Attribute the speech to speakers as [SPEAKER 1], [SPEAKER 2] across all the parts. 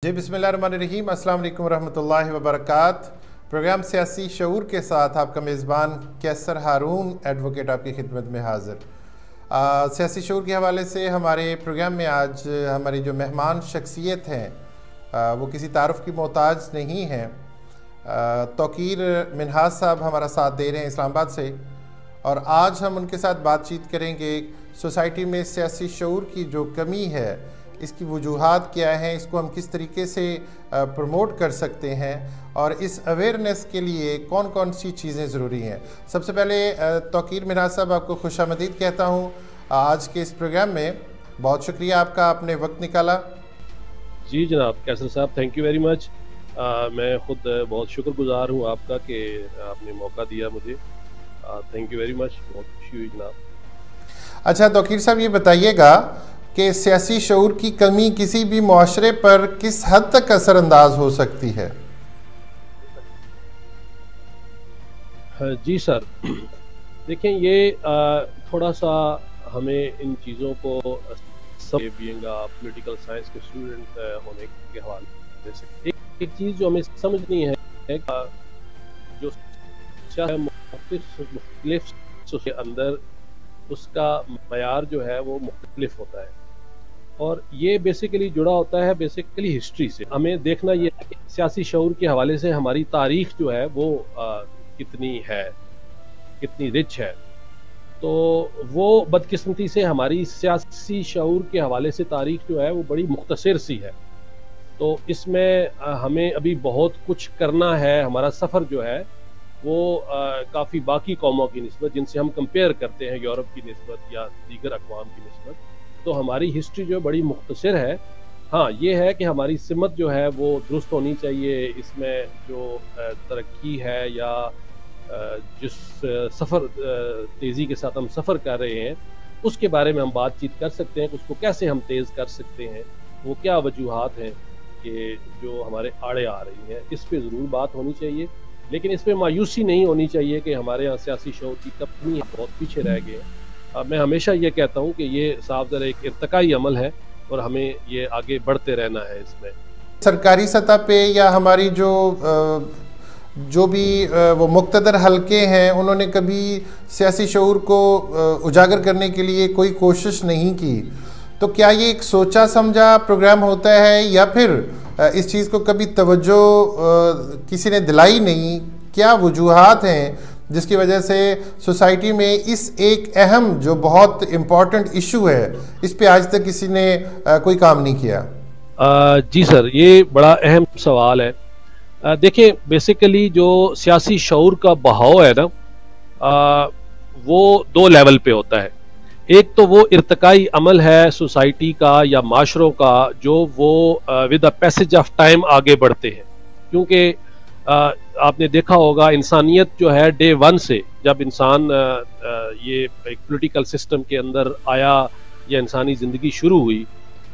[SPEAKER 1] जी बिस्मिल्लाहिर्रहमानिर्रहीम, अस्सलाम वालेकुम रहमतुल्लाहि व बरकात। प्रोग्राम सियासी शऊर के साथ आपका मेज़बान कैसर हारून एडवोकेट आपकी खिदमत में हाज़िर। सियासी शऊर के हवाले से हमारे प्रोग्राम में आज हमारी जो मेहमान शख्सियत हैं वो किसी तारुफ़ की मोहताज नहीं हैं। तौकीर मिनहाज साहब हमारा साथ दे रहे हैं इस्लामाबाद से, और आज हम उनके साथ बातचीत करेंगे सोसाइटी में सियासी शऊर की जो कमी है, इसकी वजूहात क्या हैं, इसको हम किस तरीके से प्रमोट कर सकते हैं और इस अवेयरनेस के लिए कौन कौन सी चीज़ें ज़रूरी हैं। सबसे पहले तौकीर मिनहाज साहब, आपको खुशामदीद कहता हूँ आज के इस प्रोग्राम में। बहुत शुक्रिया आपका, आपने वक्त निकाला।
[SPEAKER 2] जी जनाब कैसर साहब, थैंक यू वेरी मच। मैं ख़ुद बहुत शुक्रगुजार हूँ आपका कि आपने मौका दिया मुझे। थैंक यू वेरी मच, बहुत खुशी हुई जनाब।
[SPEAKER 1] अच्छा तौकीर साहब, ये बताइएगा कि सियासी शऊर की कमी किसी भी मुआशरे पर किस हद तक असरअंदाज हो सकती है?
[SPEAKER 2] जी सर, देखें ये थोड़ा सा हमें इन चीज़ों को बीइंग पॉलिटिकल साइंस के स्टूडेंट होने के हवाले से एक चीज़ जो हमें समझनी है जो मुख्तलिफ के अंदर उसका मयार जो है वो मुख्तलिफ होता है, और ये बेसिकली जुड़ा होता है बेसिकली हिस्ट्री से। हमें देखना ये है कि सियासी शऊर के हवाले से हमारी तारीख जो है वो कितनी है, कितनी रिच है। तो वो बदकिस्मती से हमारी सियासी शऊर के हवाले से तारीख जो है वो बड़ी मुख्तसर सी है। तो इसमें हमें अभी बहुत कुछ करना है। हमारा सफ़र जो है वो काफ़ी बाकी कौमों की निस्बत, जिनसे हम कंपेयर करते हैं यूरोप की निस्बत या दीगर अक़वाम की निस्बत, तो हमारी हिस्ट्री जो बड़ी मुख्तसर है। हाँ, ये है कि हमारी सिमत जो है वो दुरुस्त होनी चाहिए। इसमें जो तरक्की है या जिस सफ़र तेज़ी के साथ हम सफ़र कर रहे हैं उसके बारे में हम बातचीत कर सकते हैं। उसको कैसे हम तेज़ कर सकते हैं, वो क्या वजूहात हैं कि जो हमारे आड़े आ रही हैं, इस पर ज़रूर बात होनी चाहिए। लेकिन इस पर मायूसी नहीं होनी चाहिए कि हमारे यहाँ सियासी शऊर की कमी बहुत पीछे रह गए हैं। मैं हमेशा ये कहता हूँ कि ये साफ ज़रा एक इर्तिकाई अमल है और हमें ये आगे बढ़ते रहना है। इसमें
[SPEAKER 1] सरकारी सतह पे या हमारी जो भी वो मुक़्तदर हलके हैं, उन्होंने कभी सियासी शऊर को उजागर करने के लिए कोई कोशिश नहीं की। तो क्या ये एक सोचा समझा प्रोग्राम होता है या फिर इस चीज़ को कभी तवज्जो किसी ने दिलाई नहीं? क्या वजूहात हैं जिसकी वजह से सोसाइटी में इस एक अहम जो बहुत इम्पॉर्टेंट इशू है, इस पे आज तक किसी ने कोई काम नहीं किया?
[SPEAKER 2] जी सर, ये बड़ा अहम सवाल है। देखिए बेसिकली जो सियासी शऊर का बहाव है ना, वो दो लेवल पे होता है। एक तो वो इर्तिकाई अमल है सोसाइटी का या माशरों का, जो वो with the passage of time आगे बढ़ते हैं। क्योंकि आपने देखा होगा इंसानियत जो है डे वन से, जब इंसान ये एक पॉलिटिकल सिस्टम के अंदर आया या इंसानी ज़िंदगी शुरू हुई,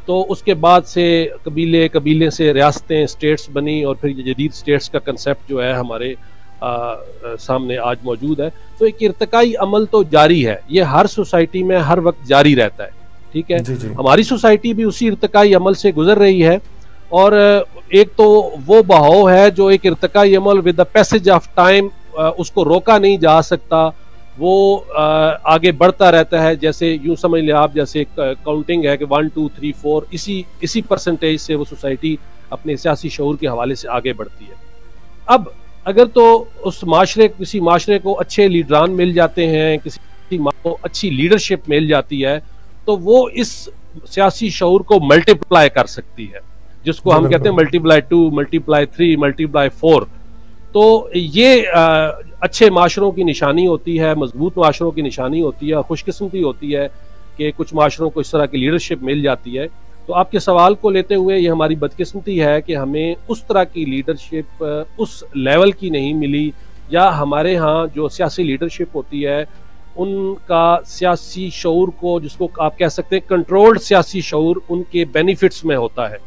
[SPEAKER 2] तो उसके बाद से कबीले कबीले से रियासतें, स्टेट्स बनी, और फिर ये जदीद स्टेट्स का कंसेप्ट जो है हमारे सामने आज मौजूद है। तो एक इर्तिकाई अमल तो जारी है, ये हर सोसाइटी में हर वक्त जारी रहता है। ठीक है जी। हमारी सोसाइटी भी उसी इर्तिकाई अमल से गुजर रही है। और एक तो वो बहाव है जो एक इर्तिकाई अमल with the passage of time, उसको रोका नहीं जा सकता, वो आगे बढ़ता रहता है। जैसे यूं समझ लें आप, जैसे काउंटिंग है कि 1 2 3 4, इसी परसेंटेज से वो सोसाइटी अपने सियासी शऊर के हवाले से आगे बढ़ती है। अब अगर तो उस किसी माशरे को अच्छे लीडरान मिल जाते हैं, किसी को अच्छी लीडरशिप मिल जाती है, तो वो इस सियासी शऊर को मल्टीप्लाई कर सकती है, जिसको हम कहते हैं मल्टीप्लाई 2, मल्टीप्लाई 3, मल्टीप्लाई 4। तो ये अच्छे माशरों की निशानी होती है, मजबूत माशरों की निशानी होती है, खुशकिस्मती होती है कि कुछ माशरों को इस तरह की लीडरशिप मिल जाती है। तो आपके सवाल को लेते हुए ये हमारी बदकिस्मती है कि हमें उस तरह की लीडरशिप उस लेवल की नहीं मिली, या हमारे यहाँ जो सियासी लीडरशिप होती है उनका सियासी शऊर को, जिसको आप कह सकते हैं कंट्रोल्ड सियासी शऊर, उनके बेनिफिट्स में होता है।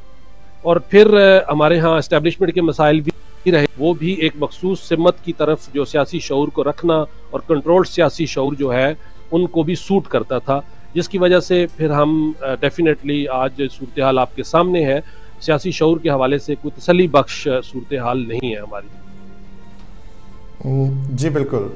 [SPEAKER 2] और फिर हमारे यहाँ एस्टेब्लिशमेंट के मसाइल भी रहे, वो भी एक मखसूस सिमत की तरफ जो सियासी शऊर को रखना और कंट्रोल्ड सियासी शऊर जो है उनको भी सूट करता था, जिसकी वजह से फिर हम डेफिनेटली आज सूरत हाल आपके सामने है। सियासी शऊर के हवाले से कोई तसल्ली बख्श सूरत हाल नहीं है हमारी।
[SPEAKER 1] जी बिल्कुल।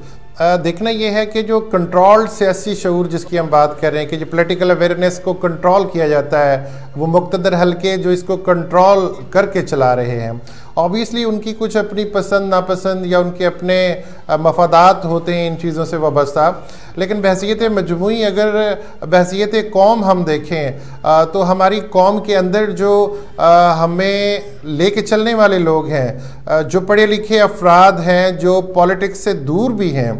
[SPEAKER 1] देखना यह है कि जो कंट्रोल्ड सियासी शऊर जिसकी हम बात कर रहे हैं कि जो पॉलिटिकल अवेयरनेस को कंट्रोल किया जाता है, वो मुक़्तदर हल्के जो इसको कंट्रोल करके चला रहे हैं, ऑब्वियसली उनकी कुछ अपनी पसंद नापसंद या उनके अपने मफादात होते हैं इन चीज़ों से वाबस्ता। लेकिन बहसीयत मजमूई अगर बहसीयत कौम हम देखें तो हमारी कौम के अंदर जो हमें लेके चलने वाले लोग हैं, जो पढ़े लिखे अफराद हैं, जो पॉलिटिक्स से दूर भी हैं,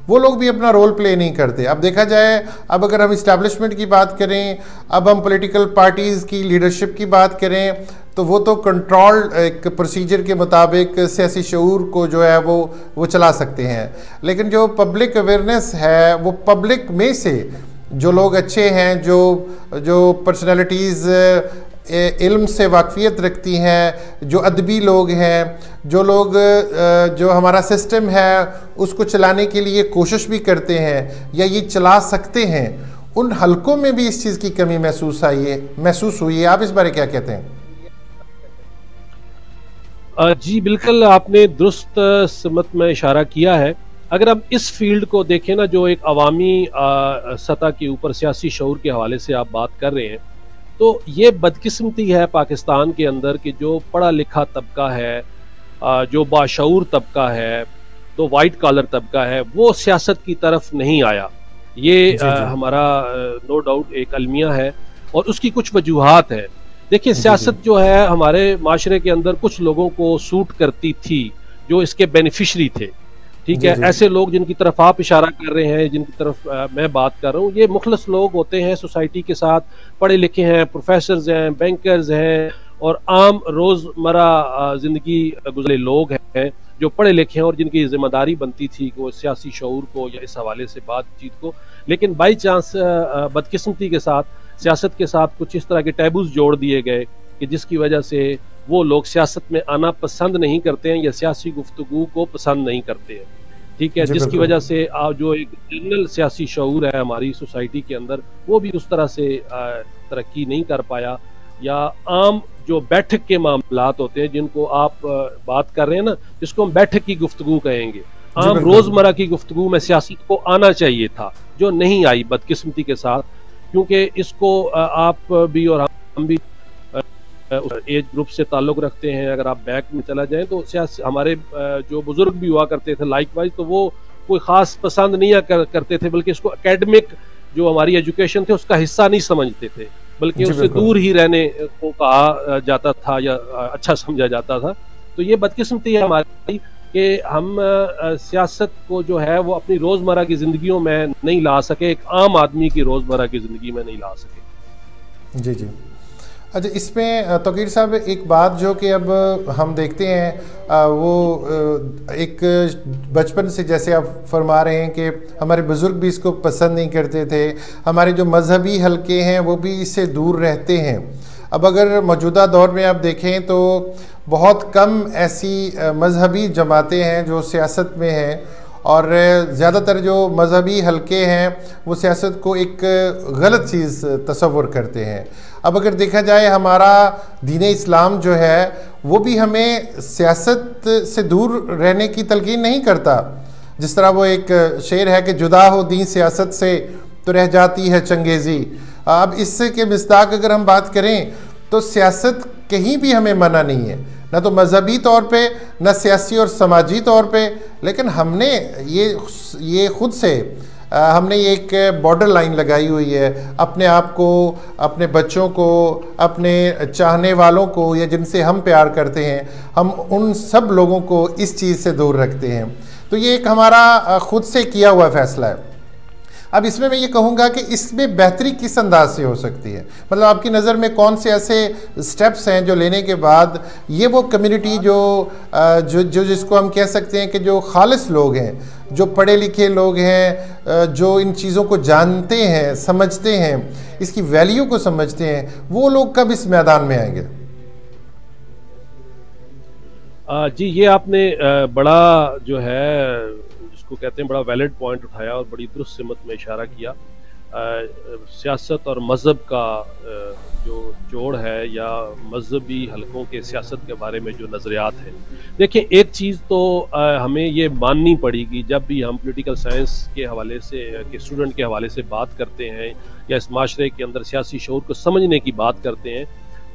[SPEAKER 1] वो लोग भी अपना रोल प्ले नहीं करते। अब देखा जाए, अब अगर हम इस्टेब्लिशमेंट की बात करें, अब हम पॉलिटिकल पार्टीज़ की लीडरशिप की बात करें, तो वो तो कंट्रोल्ड एक प्रोसीजर के मुताबिक सियासी शऊर को जो है वो चला सकते हैं। लेकिन जो पब्लिक अवेयरनेस है, वो पब्लिक में से जो लोग अच्छे हैं, जो पर्सनैलिटीज़ इल्म से वाकफियत रखती हैं, जो अदबी लोग हैं, जो लोग जो हमारा सिस्टम है उसको चलाने के लिए कोशिश भी करते हैं या ये चला सकते हैं, उन हलकों में भी इस चीज़ की कमी महसूस हुई है। आप इस बारे क्या कहते हैं?
[SPEAKER 2] जी बिल्कुल, आपने दुरुस्त समत में इशारा किया है। अगर हम इस फील्ड को देखें ना, जो एक अवामी सतह के ऊपर सियासी शऊर के हवाले से आप बात कर रहे हैं, तो ये बदकिस्मती है पाकिस्तान के अंदर कि जो पढ़ा लिखा तबका है, जो बाशऊर तबका है, तो वाइट कॉलर तबका है, वो सियासत की तरफ नहीं आया। ये हमारा नो डाउट एक अलमिया है और उसकी कुछ वजूहात है। देखिए, सियासत जो है हमारे माशरे के अंदर कुछ लोगों को सूट करती थी जो इसके बेनिफिशरी थे, ठीक है। ऐसे लोग जिनकी तरफ आप इशारा कर रहे हैं, जिनकी तरफ मैं बात कर रहा हूँ, ये मुखलस लोग होते हैं, सोसाइटी के साथ पढ़े लिखे हैं, प्रोफेसर्स हैं, बैंकर्स हैं और आम रोज़मर्रा ज़िंदगी गुजरे लोग हैं जो पढ़े लिखे हैं और जिनकी जिम्मेदारी बनती थी कि वो सियासी शऊर को या इस हवाले से बातचीत को, लेकिन बाई चांस बदकिस्मती के साथ सियासत के साथ कुछ इस तरह के टैबूज जोड़ दिए गए कि जिसकी वजह से वो लोग सियासत में आना पसंद नहीं करते हैं या सियासी गुफ्तगू को पसंद नहीं करते हैं, ठीक है। जिसकी वजह से जो एक जनरल सियासी शऊर है हमारी सोसाइटी के अंदर, वो भी उस तरह से तरक्की नहीं कर पाया। या आम जो बैठक के मामलात होते हैं जिनको आप बात कर रहे हैं ना, जिसको हम बैठक की गुफ्तगू कहेंगे, आम रोजमर्रा की गुफ्तगू में सियासत को आना चाहिए था, जो नहीं आई बदकिस्मती के साथ। क्योंकि इसको आप भी और हम भी एज ग्रुप से ताल्लुक रखते हैं। अगर आप बैक में चला जाएं तो हमारे जो बुजुर्ग भी हुआ करते थे लाइकवाइज, तो वो कोई ख़ास पसंद नहीं करते थे, बल्कि इसको एकेडमिक जो हमारी एजुकेशन थे उसका हिस्सा नहीं समझते थे, बल्कि उससे दूर ही रहने को कहा जाता था या अच्छा समझा जाता था। तो ये बदकिस्मती है हमारी कि हम सियासत को जो है वो अपनी रोज़मर्रा की ज़िंदगियों में नहीं ला सके, एक आम आदमी की रोज़मर्रा की ज़िंदगी में नहीं ला सके।
[SPEAKER 1] जी जी। अच्छा, इसमें तौकीर साहब एक बात जो कि अब हम देखते हैं वो एक बचपन से जैसे आप फरमा रहे हैं कि हमारे बुज़ुर्ग भी इसको पसंद नहीं करते थे, हमारे जो मजहबी हलके हैं वो भी इससे दूर रहते हैं। अब अगर मौजूदा दौर में आप देखें तो बहुत कम ऐसी मजहबी जमातें हैं जो सियासत में हैं और ज़्यादातर जो मजहबी हलके हैं वो सियासत को एक गलत चीज़ तस्वुर करते हैं। अब अगर देखा जाए, हमारा दीन इस्लाम जो है वो भी हमें सियासत से दूर रहने की तलकीन नहीं करता। जिस तरह वो एक शेर है कि जुदा हो दीन सियासत से तो रह जाती है चंगेज़ी। अब इससे के मिस्दाक अगर हम बात करें तो सियासत कहीं भी हमें मना नहीं है, ना तो मजहबी तौर पे, ना सियासी और समाजी तौर पे। लेकिन हमने ये खुद से हमने एक बॉर्डर लाइन लगाई हुई है अपने आप को, अपने बच्चों को, अपने चाहने वालों को या जिनसे हम प्यार करते हैं, हम उन सब लोगों को इस चीज़ से दूर रखते हैं। तो ये एक हमारा खुद से किया हुआ फैसला है। अब इसमें मैं ये कहूँगा कि इसमें बेहतरी किस अंदाज से हो सकती है, मतलब आपकी नज़र में कौन से ऐसे स्टेप्स हैं जो लेने के बाद ये वो कम्युनिटी जो जिसको हम कह सकते हैं कि जो खालिस लोग हैं, जो पढ़े लिखे लोग हैं, जो इन चीज़ों को जानते हैं, समझते हैं, इसकी वैल्यू को समझते हैं, वो लोग कब इस मैदान में आएंगे?
[SPEAKER 2] जी, ये आपने बड़ा जो है को कहते हैं बड़ा वैलिड पॉइंट उठाया और बड़ी दुरुस्त सिमत में इशारा किया। सियासत और मज़हब का जो जोड़ है या मजहबी हलकों के सियासत के बारे में जो नज़रियात हैं। देखिए, एक चीज़ तो हमें ये माननी पड़ेगी, जब भी हम पॉलिटिकल साइंस के हवाले से के स्टूडेंट के हवाले से बात करते हैं या इस माशरे के अंदर सियासी शऊर को समझने की बात करते हैं,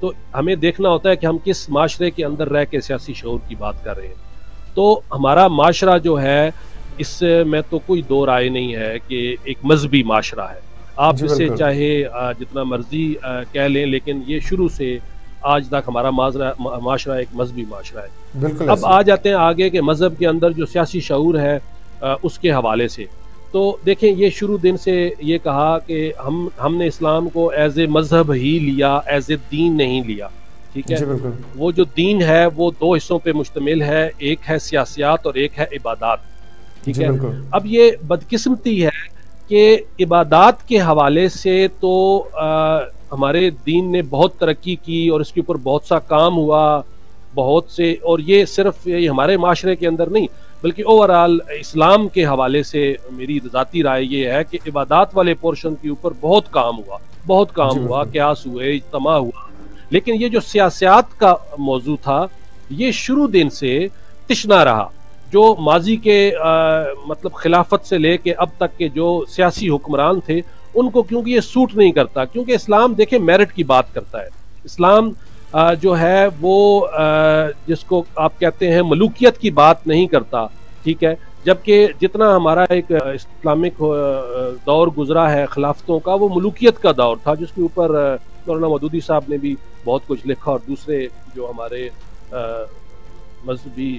[SPEAKER 2] तो हमें देखना होता है कि हम किस माशरे के अंदर रह के सियासी शऊर की बात कर रहे हैं। तो हमारा माशरा जो है, इसमें तो कोई दो राय नहीं है कि एक मजहबी माशरा है। आप इसे चाहे जितना मर्जी कह लें, लेकिन ये शुरू से आज तक हमारा माशरा एक मजहबी माशरा है। अब आ जाते हैं आगे के मजहब के अंदर जो सियासी शऊर है उसके हवाले से। तो देखें, ये शुरू दिन से ये कहा कि हमने इस्लाम को एज ए मजहब ही लिया, एज ए दीन नहीं लिया। ठीक है, वो जो दीन है वो दो हिस्सों पे मुश्तमिल है, एक है सियासियात और एक है इबादात। ठीक है, अब ये बदकिस्मती है कि इबादात के हवाले से तो हमारे दीन ने बहुत तरक्की की और इसके ऊपर बहुत सा काम हुआ, बहुत से, और ये सिर्फ ये हमारे माशरे के अंदर नहीं बल्कि ओवरऑल इस्लाम के हवाले से मेरी ज़ाती राय ये है कि इबादात वाले पोर्शन के ऊपर बहुत काम हुआ, क़यास हुए, इज्तिमा हुआ। लेकिन ये जो सियासत का मौजू था, ये शुरू दिन से तिश्ना रहा। जो माजी के मतलब खिलाफत से लेके अब तक के जो सियासी हुक्मरान थे, उनको क्योंकि ये सूट नहीं करता, क्योंकि इस्लाम देखे मेरिट की बात करता है। इस्लाम जो है वो जिसको आप कहते हैं मलूकियत की बात नहीं करता। ठीक है, जबकि जितना हमारा एक इस्लामिक दौर गुजरा है खिलाफतों का, वो मलूकियत का दौर था, जिसके ऊपर मौलाना मौदूदी साहब ने भी बहुत कुछ लिखा और दूसरे जो हमारे मजहबी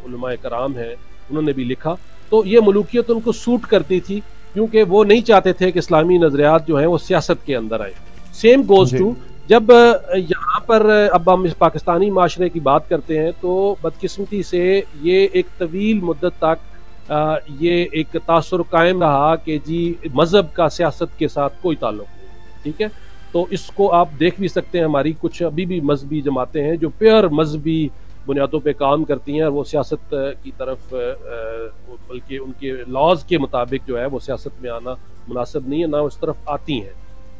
[SPEAKER 2] उलमाए कराम हैं उन्होंने भी लिखा। तो ये मलूकियत उनको सूट करती थी, क्योंकि वो नहीं चाहते थे कि इस्लामी नजरियात जो हैं वो सियासत के अंदर आए। सेम गोज टू जब यहाँ पर अब हम इस पाकिस्तानी माशरे की बात करते हैं, तो बदकिस्मती से ये एक तवील मुद्दत तक ये एक तासुर कायम रहा कि जी मजहब का सियासत के साथ कोई ताल्लुक नहीं। ठीक है, तो इसको आप देख भी सकते हैं, हमारी कुछ अभी भी मजहबी जमातें हैं जो प्योर मजहबी बुनियादों पे काम करती हैं और वो सियासत की तरफ बल्कि उनके लॉज के मुताबिक जो है वो सियासत में आना मुनासिब नहीं है, ना उस तरफ आती हैं।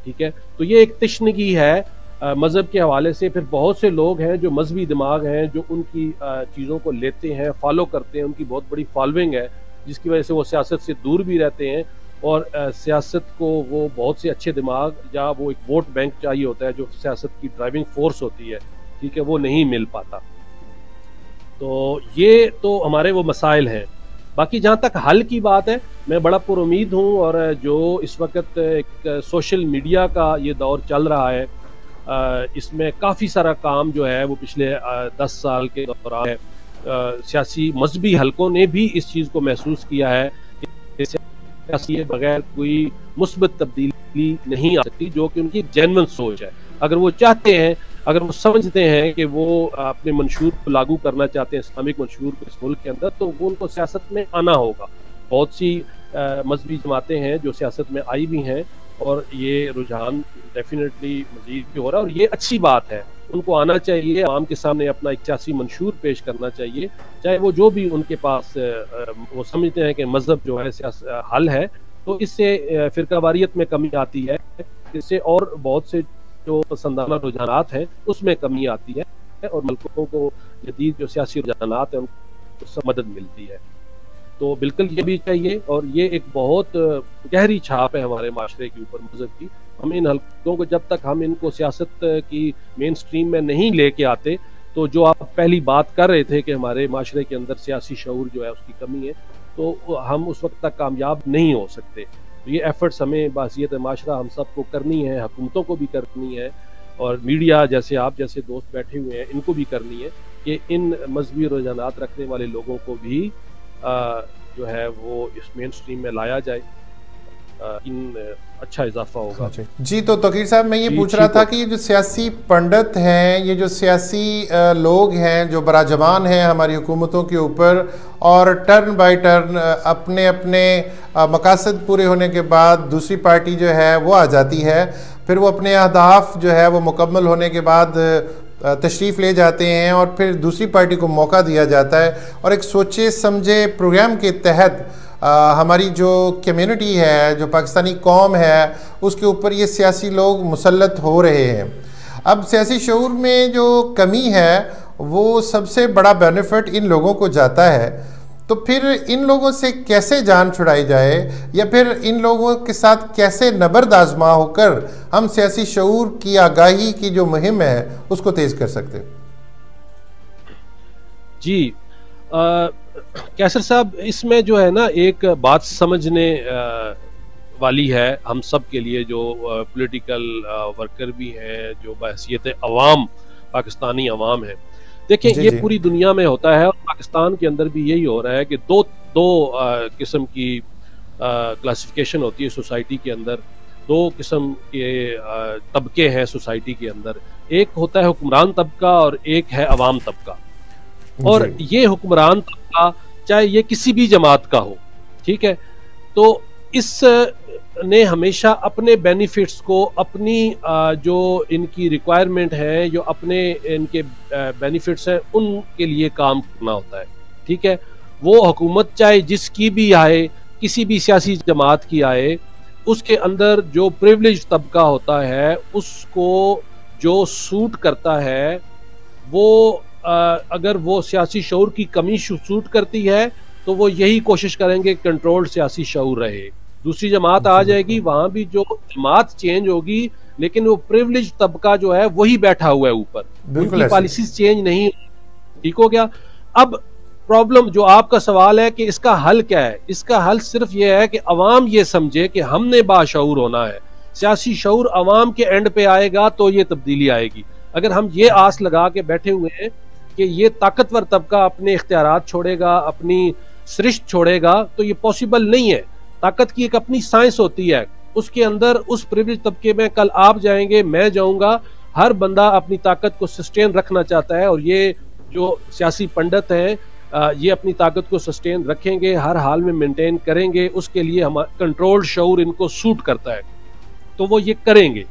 [SPEAKER 2] ठीक है, तो ये एक तिश्नगी है मजहब के हवाले से। फिर बहुत से लोग हैं जो मजहबी दिमाग हैं, जो उनकी चीज़ों को लेते हैं, फॉलो करते हैं, उनकी बहुत बड़ी फॉलोइंग है, जिसकी वजह से वो सियासत से दूर भी रहते हैं और सियासत को वो बहुत से अच्छे दिमाग या वो एक वोट बैंक चाहिए होता है जो सियासत की ड्राइविंग फोर्स होती है, ठीक है, वो नहीं मिल पाता। तो ये तो हमारे वो मसाइल हैं। बाकी जहाँ तक हल की बात है, मैं बड़ा पुरुमीद हूँ और जो इस वक्त एक सोशल मीडिया का ये दौर चल रहा है, इसमें काफ़ी सारा काम जो है वो पिछले 10 साल के दौरान है। सियासी मजहबी हलकों ने भी इस चीज़ को महसूस किया है कि सियासी बगैर कोई मुस्बत तब्दीली नहीं आ सकती, जो कि उनकी जेन्युइन सोच है। अगर वो चाहते हैं, अगर वो समझते हैं कि वो अपने मंशूर को लागू करना चाहते हैं, इस्लामिक मंशूर को इस मुल्क के अंदर, तो वो उनको सियासत में आना होगा। बहुत सी मजहबी जमातें हैं जो सियासत में आई भी हैं और ये रुझान डेफिनेटली मजीद भी हो रहा है और ये अच्छी बात है। उनको आना चाहिए, आवाम के सामने अपना एक सियासी मंशूर पेश करना चाहिए, चाहे वो जो भी उनके पास वो समझते हैं कि मजहब जो है हल है। तो इससे फिरकावारियत में कमी आती है, इससे और बहुत से जो पसंदाना रुझानात हैं उसमें कमी आती है और मुल्कों को जदीद जो सियासी रुझानात हैं उनको सब मदद मिलती है। तो बिल्कुल ये भी चाहिए और ये एक बहुत गहरी छाप है हमारे माशरे के ऊपर मजहब की। हम इन हल्कों को जब तक हम इनको सियासत की मेन स्ट्रीम में नहीं लेके आते, तो जो आप पहली बात कर रहे थे कि हमारे माशरे के अंदर सियासी शऊर जो है उसकी कमी है, तो हम उस वक्त तक कामयाब नहीं हो सकते। तो ये एफर्ट्स हमें बासियत माशरा हम सबको करनी है, हुकूमतों को भी करनी है और मीडिया जैसे आप जैसे दोस्त बैठे हुए हैं इनको भी करनी है कि इन मजहबी रुझानात रखने वाले लोगों को भी जो है वो इस मेन स्ट्रीम में लाया जाए, इन अच्छा इजाफा होगा।
[SPEAKER 1] जी, तो तकीर साहब मैं ये पूछ रहा था कि ये जो सियासी पंडित हैं, ये जो सियासी लोग हैं जो बराजमान हैं हमारी हुकूमतों के ऊपर और टर्न बाय टर्न अपने अपने मकासद पूरे होने के बाद दूसरी पार्टी जो है वो आ जाती है, फिर वो अपने अहदाफ जो है वो मुकम्मल होने के बाद तशरीफ़ ले जाते हैं और फिर दूसरी पार्टी को मौका दिया जाता है और एक सोचे समझे प्रोग्राम के तहत हमारी जो कम्युनिटी है, जो पाकिस्तानी कौम है, उसके ऊपर ये सियासी लोग मुसल्लत हो रहे हैं। अब सियासी शऊर में जो कमी है वो सबसे बड़ा बेनिफिट इन लोगों को जाता है। तो फिर इन लोगों से कैसे जान छुड़ाई जाए, या फिर इन लोगों के साथ कैसे नबर्द आजमा होकर हम सियासी शऊर की आगाही की जो मुहिम है उसको तेज कर सकते हैं?
[SPEAKER 2] जी कैसर साहब, इसमें जो है ना एक बात समझने वाली है हम सब के लिए, जो पॉलिटिकल वर्कर भी हैं, जो बहैसियत अवाम पाकिस्तानी अवाम है। देखिए, ये पूरी दुनिया में होता है और पाकिस्तान के अंदर भी यही हो रहा है कि दो किस्म की क्लासिफिकेशन होती है सोसाइटी के अंदर। दो किस्म के तबके हैं सोसाइटी के अंदर। एक होता है हुक्मरान तबका और एक है अवाम तबका। और ये हुक्मरान तबका चाहे ये किसी भी जमात का हो, ठीक है, तो इस ने हमेशा अपने बेनिफिट्स को, अपनी जो इनकी रिक्वायरमेंट है, जो अपने इनके बेनिफिट्स हैं, उनके लिए काम करना होता है। ठीक है, वो हुकूमत चाहे जिसकी भी आए, किसी भी सियासी जमात की आए, उसके अंदर जो प्रिविलेज तबका होता है उसको जो सूट करता है, वो अगर वो सियासी शऊर की कमी सूट करती है तो वो यही कोशिश करेंगे कंट्रोल्ड सियासी शऊर रहे। दूसरी जमात आ जाएगी, वहां भी जो जमात चेंज होगी लेकिन वो प्रिविलेज तबका जो है वही बैठा हुआ है ऊपर, उनकी पॉलिसीज चेंज नहीं। ठीक हो गया। अब प्रॉब्लम जो आपका सवाल है कि इसका हल क्या है, इसका हल सिर्फ ये है कि अवाम ये समझे कि हमने बाशऊर होना है। सियासी शऊर अवाम के एंड पे आएगा तो ये तब्दीली आएगी। अगर हम ये आस लगा के बैठे हुए हैं कि ये ताकतवर तबका अपने इख्तियारात छोड़ेगा, अपनी सृष्ट छोड़ेगा, तो ये पॉसिबल नहीं है। ताकत की एक अपनी साइंस होती है, उसके अंदर उस प्रिविलेज तबके में कल आप जाएंगे, मैं जाऊंगा, हर बंदा अपनी ताकत को सस्टेन रखना चाहता है। और ये जो सियासी पंडित हैं ये अपनी ताकत को सस्टेन रखेंगे, हर हाल में मेंटेन करेंगे, उसके लिए हम कंट्रोल्ड शऊर इनको सूट करता है, तो वो ये करेंगे।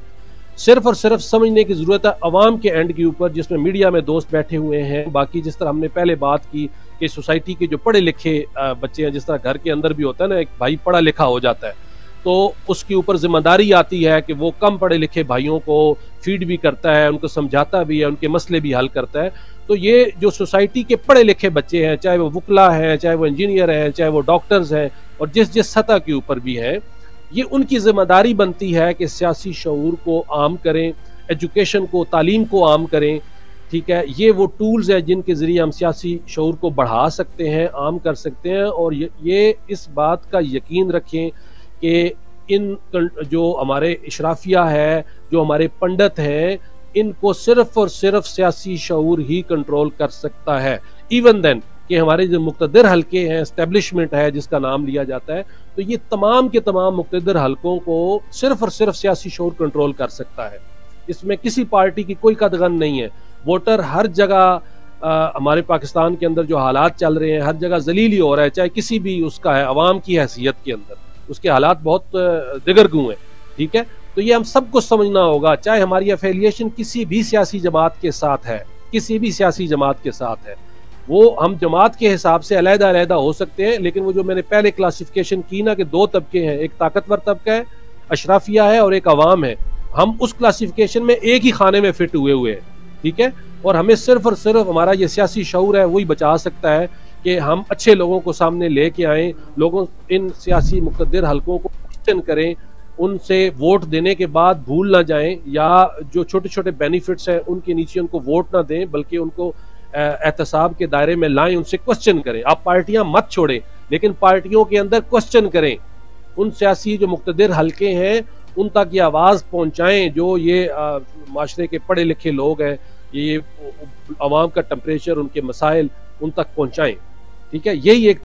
[SPEAKER 2] सिर्फ और सिर्फ समझने की जरूरत है अवाम के एंड के ऊपर, जिसमें मीडिया में दोस्त बैठे हुए हैं। बाकी जिस तरह हमने पहले बात की कि सोसाइटी के जो पढ़े लिखे बच्चे हैं, जिस तरह घर के अंदर भी होता है ना, एक भाई पढ़ा लिखा हो जाता है तो उसके ऊपर जिम्मेदारी आती है कि वो कम पढ़े लिखे भाइयों को फीड भी करता है, उनको समझाता भी है, उनके मसले भी हल करता है। तो ये जो सोसाइटी के पढ़े लिखे बच्चे हैं, चाहे वो वकला हैं, चाहे वो इंजीनियर हैं, चाहे वो डॉक्टर्स हैं, और जिस सतह के ऊपर भी हैं, ये उनकी जिम्मेदारी बनती है कि सियासी शऊर को आम करें, एजुकेशन को, तालीम को आम करें। ठीक है, ये वो टूल्स हैं जिनके जरिए हम सियासी शऊर को बढ़ा सकते हैं, आम कर सकते हैं। और ये इस बात का यकीन रखें कि इन जो हमारे इशराफिया है, जो हमारे पंडित हैं, इनको सिर्फ और सिर्फ सियासी शऊर ही कंट्रोल कर सकता है। इवन देन कि हमारे जो मुक्तदर हल्के हैं, एस्टेब्लिशमेंट है जिसका नाम लिया जाता है, तो ये तमाम के तमाम मुक्तदर हल्कों को सिर्फ और सिर्फ सियासी शऊर कंट्रोल कर सकता है। इसमें किसी पार्टी की कोई कदगन नहीं है। वोटर हर जगह हमारे पाकिस्तान के अंदर जो हालात चल रहे हैं, हर जगह जलील ही हो रहा है, चाहे किसी भी उसका है, अवाम की हैसियत के अंदर उसके हालात बहुत दिगरगू हैं। ठीक है, तो ये हम सबको समझना होगा, चाहे हमारी एफिलिएशन किसी भी सियासी जमात के साथ है, किसी भी सियासी जमात के साथ है, वो हम जमात के हिसाब से अलग-अलग हो सकते हैं, लेकिन वो जो मैंने पहले क्लासिफिकेशन की ना कि दो तबके हैं, एक ताकतवर तबका है, अशराफिया है, और एक अवाम है, हम उस क्लासिफिकेशन में एक ही खाने में फिट हुए हैं। ठीक है, और हमें सिर्फ और सिर्फ हमारा ये सियासी शऊर है वही बचा सकता है कि हम अच्छे लोगों को सामने लेके आए, लोगों इन सियासी मुक़द्दर हलकों को क्वेश्चन करें, उनसे वोट देने के बाद भूल ना जाएं, या जो छोटे छोटे बेनिफिट्स हैं उनके नीचे उनको वोट ना दें, बल्कि उनको एहतसाब के दायरे में लाएं, उनसे क्वेश्चन करें। आप पार्टियां मत छोड़ें, लेकिन पार्टियों के अंदर क्वेश्चन करें, उन सियासी जो मुक़्तदिर हलके हैं उन तक ये आवाज़ पहुंचाएं, जो ये माशरे के पढ़े लिखे लोग हैं, ये अवाम का टेम्परेचर, उनके मसाइल उन तक पहुंचाएं। ठीक है, यही एक